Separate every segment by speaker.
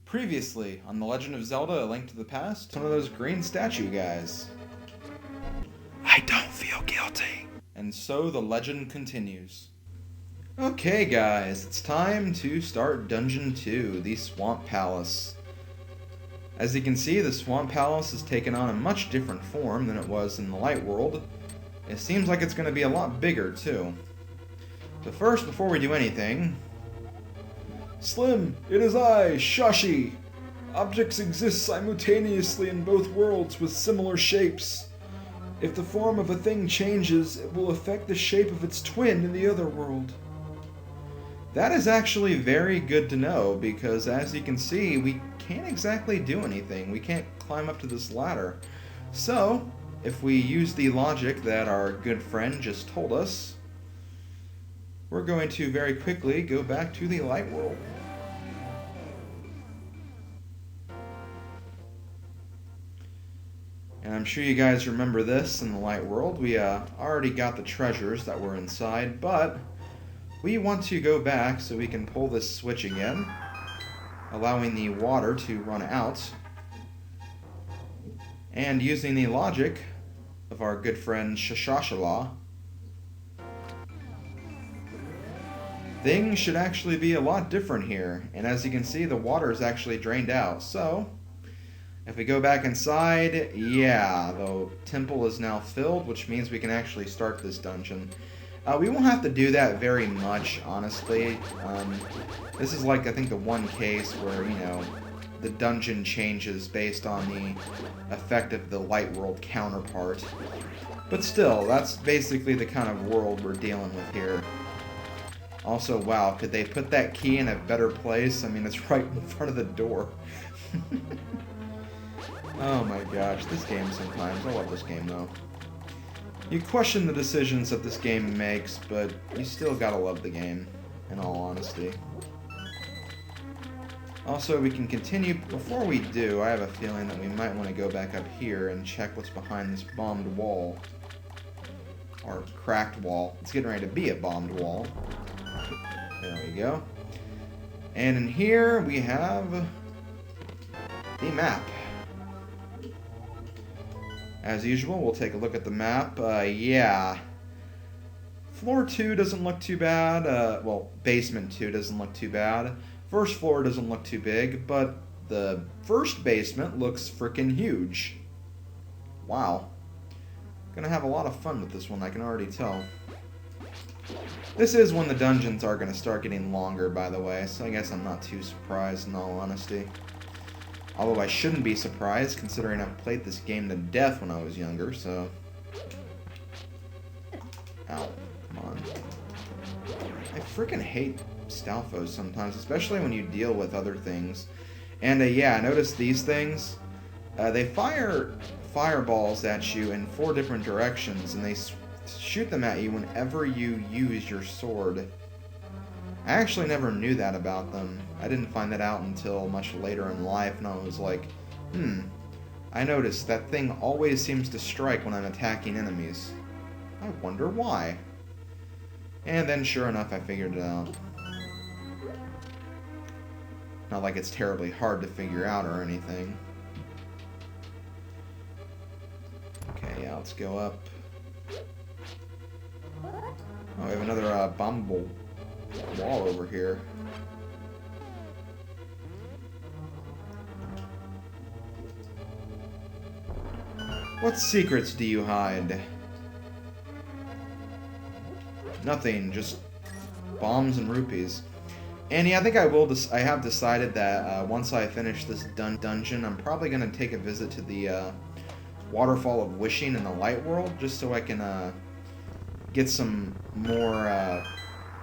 Speaker 1: Previously, on The Legend of Zelda: A Link to the Past, one of those green statue guys. I don't feel guilty. And so the legend continues. Okay guys, it's time to start Dungeon 2, the Swamp Palace. As you can see, the Swamp Palace has taken on a much different form than it was in the Light World. It seems like it's going to be a lot bigger too. But first, before we do anything...
Speaker 2: Slim, it is I, Shashi. Objects exist simultaneously in both worlds with similar shapes. If the form of a thing changes, it will affect the shape of its twin in the other world.
Speaker 1: That is actually very good to know, because as you can see, we can't exactly do anything. We can't climb up to this ladder. So, if we use the logic that our good friend just told us, we're going to very quickly go back to the Light World. And I'm sure you guys remember this in the Light World. We already got the treasures that were inside, but we want to go back so we can pull this switch again, allowing the water to run out. And using the logic of our good friend Shashashala, things should actually be a lot different here. And as you can see, the water is actually drained out. So, if we go back inside, yeah, the temple is now filled, which means we can actually start this dungeon. We won't have to do that very much, honestly. This is like, I think, the one case where, you know, the dungeon changes based on the effect of the Light World counterpart. But still, that's basically the kind of world we're dealing with here. Also, wow, could they put that key in a better place? I mean, it's right in front of the door. Oh my gosh, this game sometimes. I love this game, though. You question the decisions that this game makes, but you still gotta love the game, in all honesty. Also, we can continue. Before we do, I have a feeling that we might want to go back up here and check what's behind this bombed wall. Or cracked wall. It's getting ready to be a bombed wall. There we go. And in here, we have the map. As usual, we'll take a look at the map. Yeah. Floor 2 doesn't look too bad. Well, basement 2 doesn't look too bad. First floor doesn't look too big, but the first basement looks frickin' huge. Wow. Gonna have a lot of fun with this one, I can already tell. This is when the dungeons are gonna start getting longer, by the way, so I guess I'm not too surprised in all honesty. Although I shouldn't be surprised, considering I've played this game to death when I was younger, so... Ow, come on. I freaking hate Stalfos sometimes, especially when you deal with other things. And yeah, I noticed these things. They fire fireballs at you in 4 different directions, and they shoot them at you whenever you use your sword. I actually never knew that about them. I didn't find that out until much later in life, and I was like, I noticed that thing always seems to strike when I'm attacking enemies. I wonder why. And then sure enough, I figured it out. Not like it's terribly hard to figure out or anything. Okay, yeah, let's go up. Oh, we have another bombable wall over here. What secrets do you hide? Nothing, just bombs and rupees. And yeah, I think I have decided that once I finish this dungeon, I'm probably going to take a visit to the Waterfall of Wishing in the Light World, just so I can get some more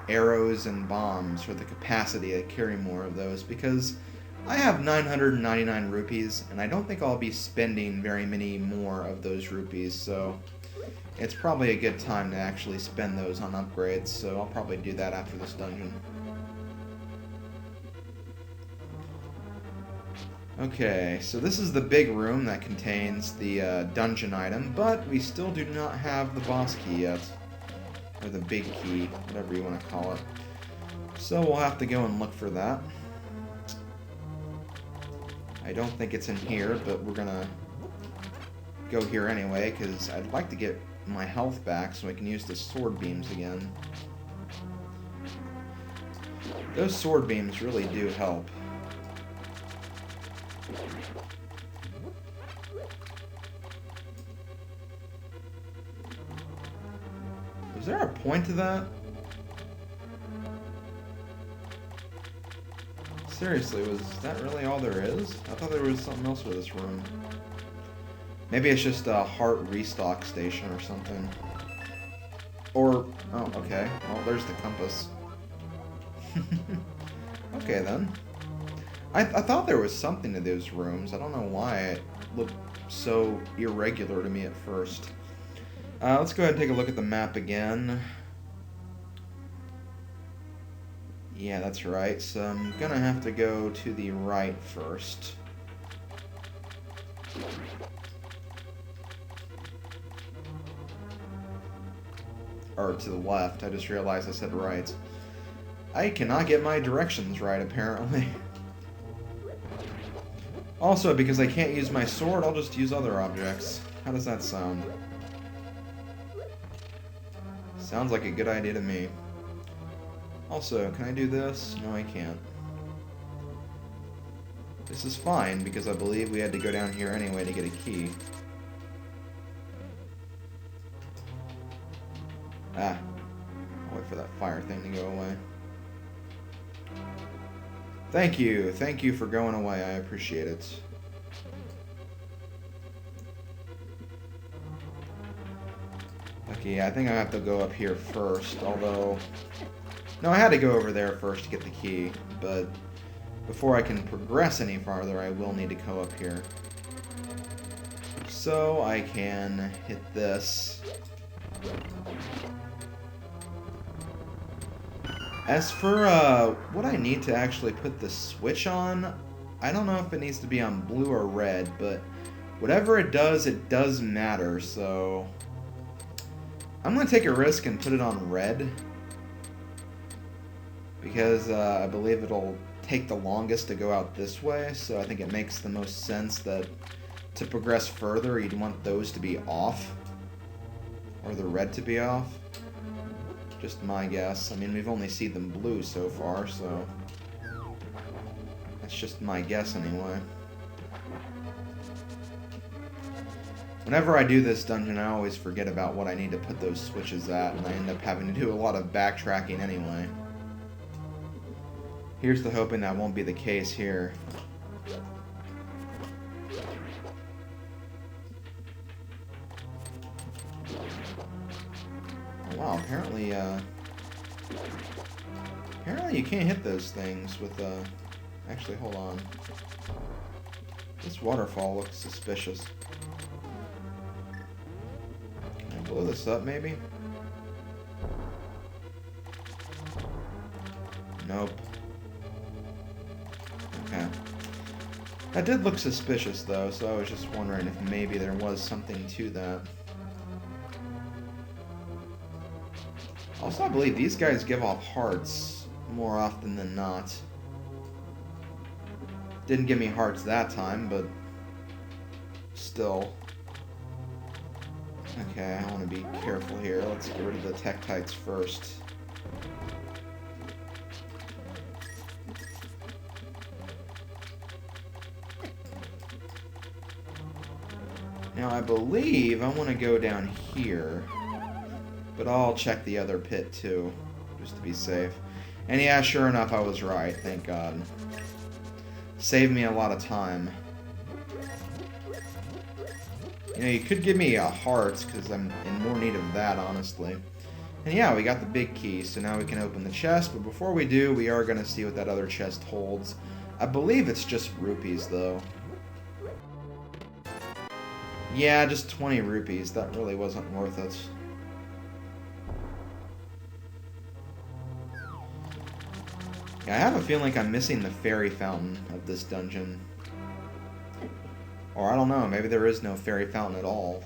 Speaker 1: arrows and bombs for the capacity to carry more of those, because I have 999 rupees, and I don't think I'll be spending very many more of those rupees, so it's probably a good time to actually spend those on upgrades, so I'll probably do that after this dungeon. Okay, so this is the big room that contains the dungeon item, but we still do not have the boss key yet. Or the big key, whatever you want to call it. So we'll have to go and look for that. I don't think it's in here, but we're gonna go here anyway, because I'd like to get my health back so I can use the sword beams again. Those sword beams really do help. Was there a point to that? Seriously, was that really all there is? I thought there was something else with this room. Maybe it's just a heart restock station or something. Or, oh, okay. Well, there's the compass. Okay, then. I thought there was something to those rooms. I don't know why it looked so irregular to me at first. Let's go ahead and take a look at the map again. Yeah, that's right. So I'm gonna have to go to the right first. Or to the left. I just realized I said right. I cannot get my directions right, apparently. Also, because I can't use my sword, I'll just use other objects. How does that sound? Sounds like a good idea to me. Also, can I do this? No, I can't. This is fine, because I believe we had to go down here anyway to get a key. Ah. I'll wait for that fire thing to go away. Thank you. Thank you for going away. I appreciate it. Okay, I think I have to go up here first, although... No, I had to go over there first to get the key, but before I can progress any farther, I will need to go up here. So I can hit this. As for what I need to actually put the switch on, I don't know if it needs to be on blue or red, but whatever it does matter, so I'm going to take a risk and put it on red, because I believe it'll take the longest to go out this way, so I think it makes the most sense that to progress further, you'd want those to be off, or the red to be off. Just my guess. I mean, we've only seen them blue so far, so that's just my guess anyway. Whenever I do this dungeon, I always forget about what I need to put those switches at, and I end up having to do a lot of backtracking anyway. Here's the hoping that won't be the case here. Wow, apparently you can't hit those things with, actually, hold on. This waterfall looks suspicious. Can I blow this up, maybe? Nope. Okay. That did look suspicious, though, so I was just wondering if maybe there was something to that. Also, I believe these guys give off hearts more often than not. Didn't give me hearts that time, but still. Okay, I want to be careful here. Let's get rid of the Tektites first. Now, I believe I want to go down here. But I'll check the other pit too, just to be safe. And yeah, sure enough, I was right, thank God. Saved me a lot of time. You know, you could give me a heart, because I'm in more need of that, honestly. And yeah, we got the big key, so now we can open the chest. But before we do, we are going to see what that other chest holds. I believe it's just rupees, though. Yeah, just 20 rupees. That really wasn't worth it. Yeah, I have a feeling like I'm missing the fairy fountain of this dungeon. Or I don't know, maybe there is no fairy fountain at all.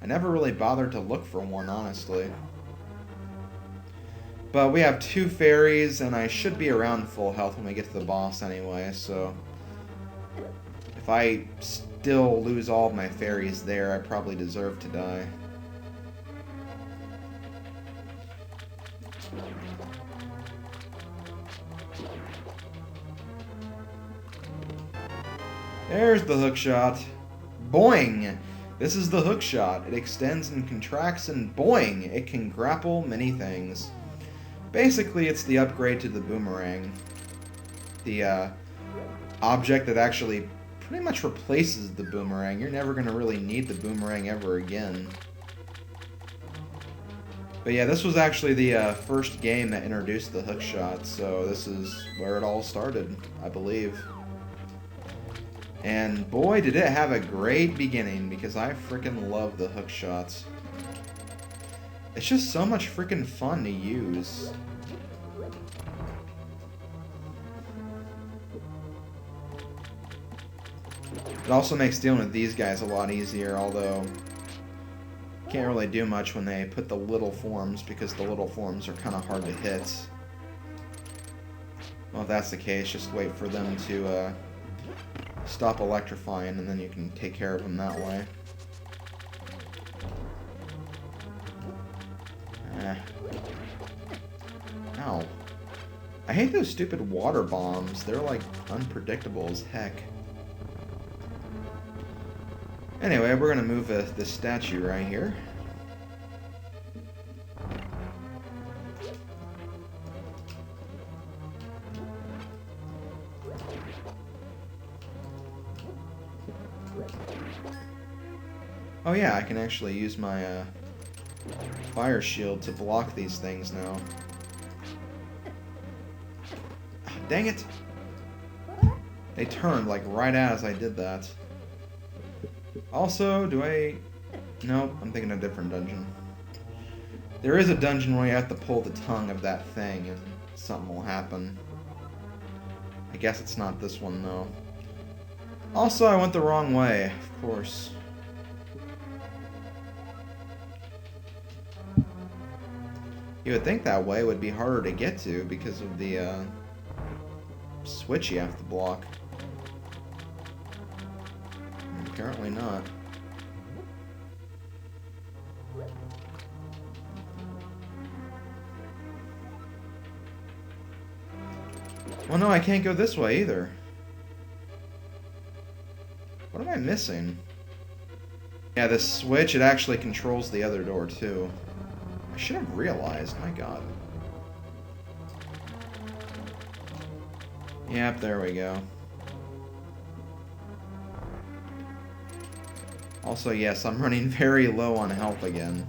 Speaker 1: I never really bothered to look for one, honestly. But we have 2 fairies, and I should be around full health when we get to the boss anyway, so If I still lose all of my fairies there, I probably deserve to die. There's the hookshot. Boing! This is the hookshot. It extends and contracts, and boing! It can grapple many things. Basically, it's the upgrade to the boomerang. The object that actually pretty much replaces the boomerang. You're never going to really need the boomerang ever again. But yeah, this was actually the first game that introduced the hookshot, so this is where it all started, I believe. And boy, did it have a great beginning, because I freaking love the hookshots. It's just so much freaking fun to use. It also makes dealing with these guys a lot easier, although can't really do much when they put the little forms, because the little forms are kind of hard to hit. Well, if that's the case, just wait for them to stop electrifying, and then you can take care of them that way. Ow. I hate those stupid water bombs. They're like unpredictable as heck. Anyway, we're going to move this statue right here. Oh yeah, I can actually use my fire shield to block these things now. Oh, dang it! They turned like right as I did that. Also, do I... Nope, I'm thinking a different dungeon. There is a dungeon where you have to pull the tongue of that thing and something will happen. I guess it's not this one, though. Also, I went the wrong way, of course. You would think that way would be harder to get to because of the switch you have to block. Apparently not. Well, no, I can't go this way either. What am I missing? Yeah, this switch, it actually controls the other door, too. I should have realized, my god. Yep, there we go. Also, yes, I'm running very low on health again.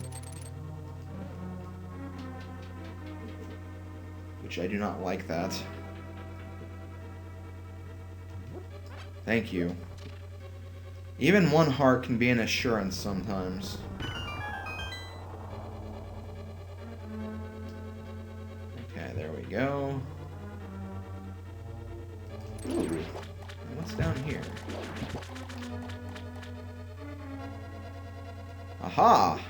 Speaker 1: Which I do not like that. Thank you. Even one heart can be an assurance sometimes. Okay, there we go. Ooh, what's down here? Aha!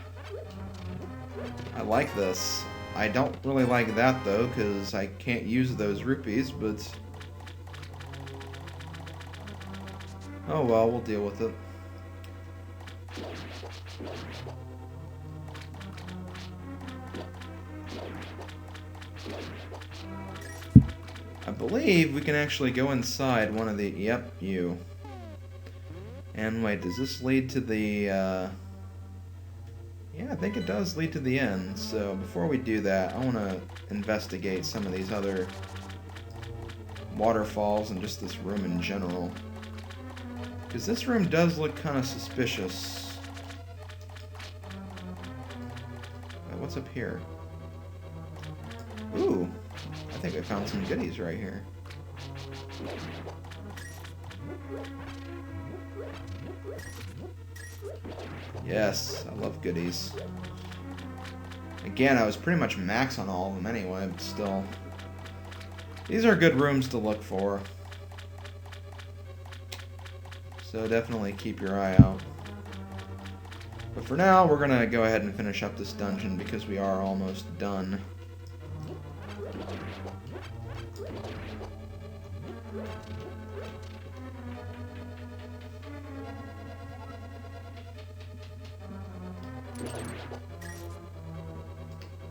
Speaker 1: I like this. I don't really like that, though, because I can't use those rupees, but... Oh well, we'll deal with it. I believe we can actually go inside one of the... Yep, you. And wait, does this lead to the... Yeah, I think it does lead to the end. So before we do that, I want to investigate some of these other waterfalls and just this room in general. Because this room does look kind of suspicious. What's up here? Ooh, I think I found some goodies right here. Yes, I love goodies. Again, I was pretty much max on all of them anyway, but still. These are good rooms to look for. So definitely keep your eye out. But for now, we're going to go ahead and finish up this dungeon because we are almost done.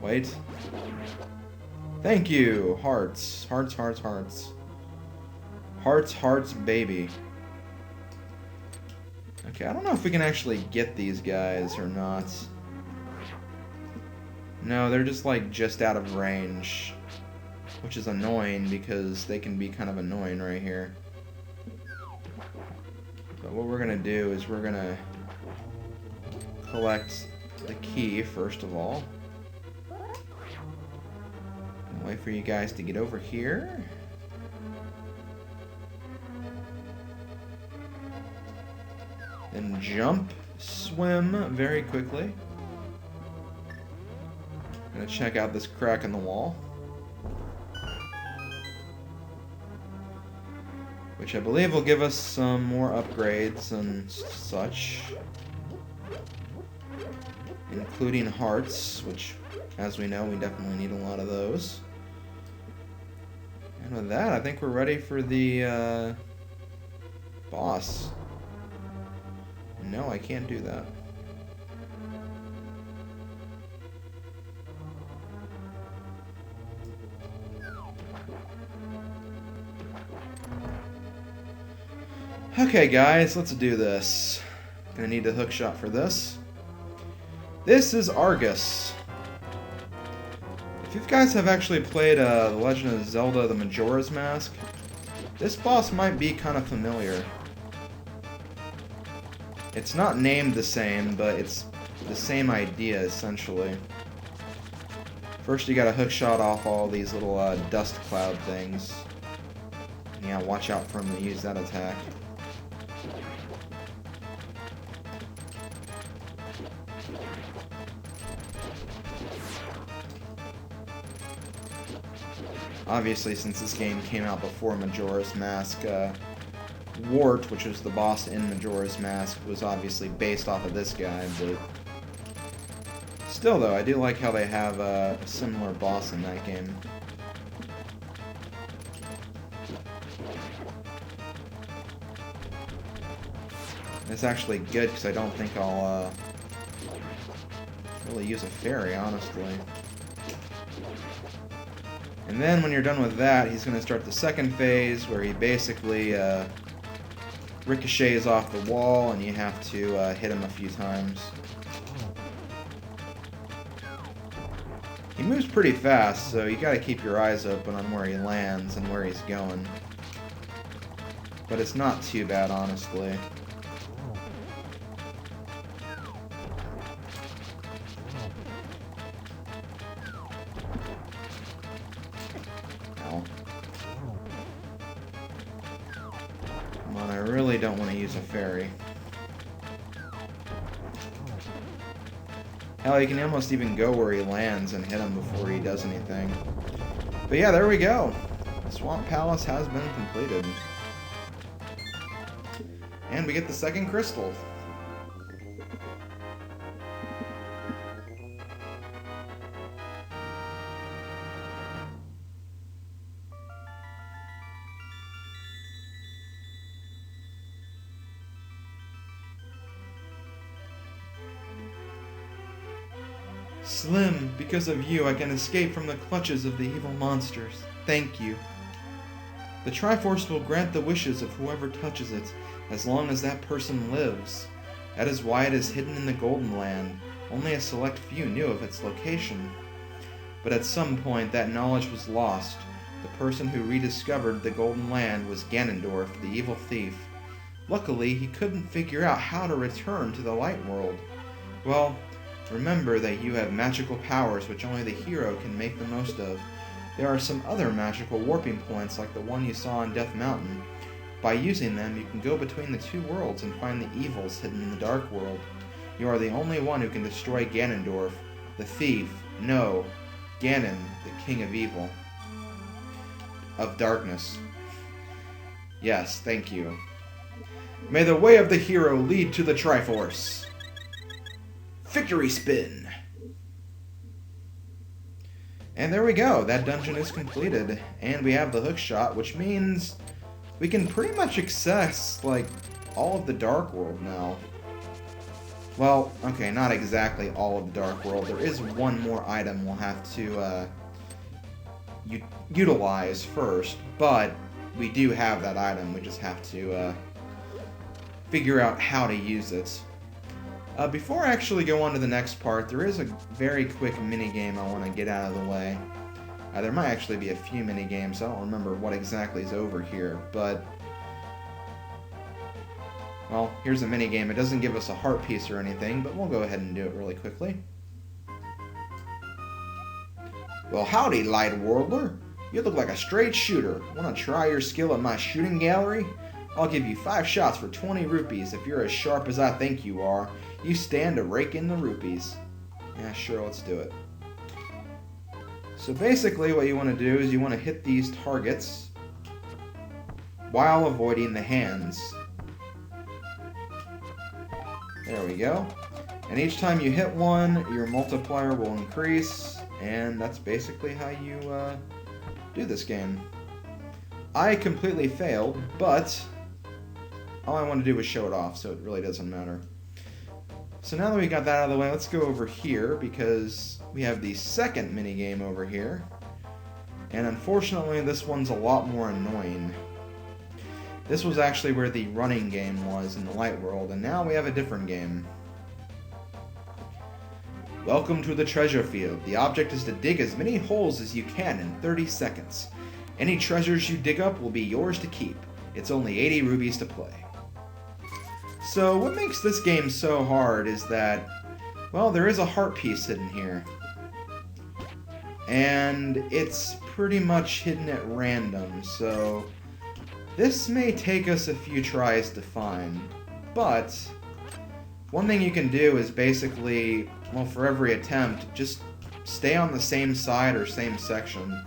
Speaker 1: Wait. Thank you! Hearts. Hearts, hearts, hearts. Hearts, hearts, baby. Okay, I don't know if we can actually get these guys or not. No, they're just like just out of range. Which is annoying because they can be kind of annoying right here. But what we're gonna do is we're gonna collect the key first of all. And wait for you guys to get over here. Then jump, swim very quickly. Gonna check out this crack in the wall. Which I believe will give us some more upgrades and such. Including hearts, which, as we know, we definitely need a lot of those. And with that, I think we're ready for the boss. No, I can't do that. Okay, guys, let's do this. Gonna need a hookshot for this. This is Argus. If you guys have actually played The Legend of Zelda: The Majora's Mask, this boss might be kind of familiar. It's not named the same, but it's the same idea, essentially. First, you gotta hookshot off all these little dust cloud things. And yeah, watch out for him to use that attack. Obviously, since this game came out before Majora's Mask, Wart, which was the boss in Majora's Mask, was obviously based off of this guy, but still though, I do like how they have a similar boss in that game. It's actually good because I don't think I'll really use a fairy, honestly. And then when you're done with that, he's going to start the second phase where he basically ricochets off the wall and you have to hit him a few times. He moves pretty fast, so you got to keep your eyes open on where he lands and where he's going. But it's not too bad, honestly. Come on, I really don't want to use a fairy. Hell, you can almost even go where he lands and hit him before he does anything. But yeah, there we go. The Swamp Palace has been completed. And we get the second crystal. Slim, because of you I can escape from the clutches of the evil monsters. Thank you. The Triforce will grant the wishes of whoever touches it, as long as that person lives. That is why it is hidden in the Golden Land. Only a select few knew of its location. But at some point that knowledge was lost. The person who rediscovered the Golden Land was Ganondorf, the evil thief. Luckily, he couldn't figure out how to return to the Light World. Well, remember that you have magical powers which only the hero can make the most of. There are some other magical warping points like the one you saw on Death Mountain. By using them, you can go between the two worlds and find the evils hidden in the Dark World. You are the only one who can destroy Ganondorf, the thief, no, Ganon, the king of evil. Of darkness. Yes, thank you. May the way of the hero lead to the Triforce. Victory spin! And there we go, that dungeon is completed. And we have the hookshot, which means we can pretty much access, like, all of the Dark World now. Well, okay, not exactly all of the Dark World. There is one more item we'll have to utilize first, but we do have that item. We just have to figure out how to use it. Before I actually go on to the next part, there is a very quick mini-game I want to get out of the way. There might actually be a few mini-games. I don't remember what exactly is over here, but... Well, here's a mini-game. It doesn't give us a heart piece or anything, but we'll go ahead and do it really quickly. Well, howdy, Light Worldler. You look like a straight shooter. Want to try your skill at my shooting gallery? I'll give you 5 shots for 20 rupees. If you're as sharp as I think you are, you stand to rake in the rupees. Yeah, sure, let's do it. So basically what you want to do is you want to hit these targets while avoiding the hands. There we go. And each time you hit one, your multiplier will increase, and that's basically how you do this game. I completely failed, but all I want to do was show it off, so it really doesn't matter. So now that we got that out of the way, let's go over here, because we have the second minigame over here. And unfortunately, this one's a lot more annoying. This was actually where the running game was in the Light World, and now we have a different game. Welcome to the treasure field. The object is to dig as many holes as you can in 30 seconds. Any treasures you dig up will be yours to keep. It's only 80 rubies to play. So what makes this game so hard is that, well, there is a heart piece hidden here. And it's pretty much hidden at random, so this may take us a few tries to find. But one thing you can do is basically, well, for every attempt, just stay on the same side or same section.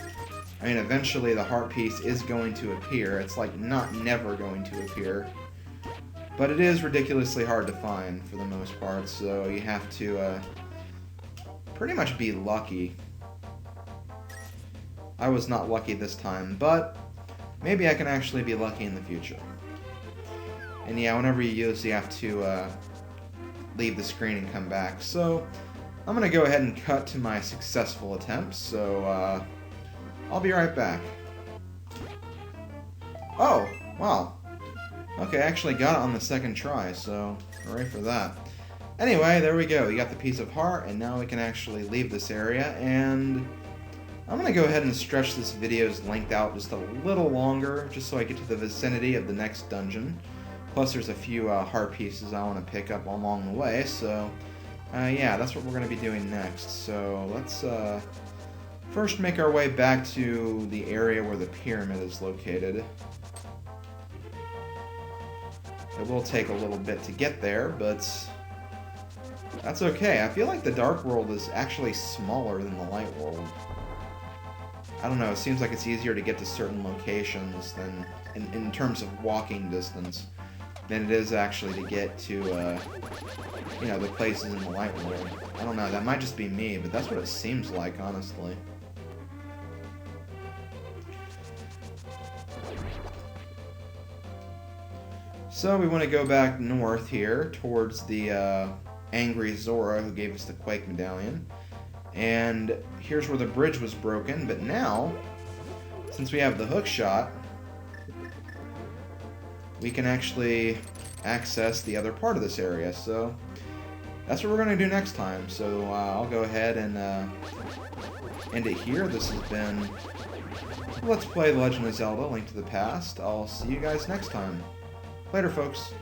Speaker 1: I mean, eventually the heart piece is going to appear. It's like not never going to appear. But it is ridiculously hard to find for the most part, so you have to pretty much be lucky. I was not lucky this time, but maybe I can actually be lucky in the future. And yeah, whenever you use, you have to leave the screen and come back. So I'm going to go ahead and cut to my successful attempt, so I'll be right back. Oh, wow. Okay, I actually got it on the second try, so hooray for that. Anyway, there we go. We got the piece of heart, and now we can actually leave this area, and I'm going to go ahead and stretch this video's length out just a little longer, just so I get to the vicinity of the next dungeon. Plus, there's a few heart pieces I want to pick up along the way, so yeah, that's what we're going to be doing next. So let's first make our way back to the area where the pyramid is located. It will take a little bit to get there, but that's okay. I feel like the Dark World is actually smaller than the Light World. I don't know, it seems like it's easier to get to certain locations than, in terms of walking distance, than it is actually to get to, you know, the places in the Light World. I don't know, that might just be me, but that's what it seems like, honestly. So we want to go back north here towards the angry Zora who gave us the Quake Medallion. And here's where the bridge was broken, but now, since we have the Hookshot, we can actually access the other part of this area. So that's what we're going to do next time. So I'll go ahead and end it here. This has been Let's Play The Legend of Zelda: Link to the Past. I'll see you guys next time. Later, folks.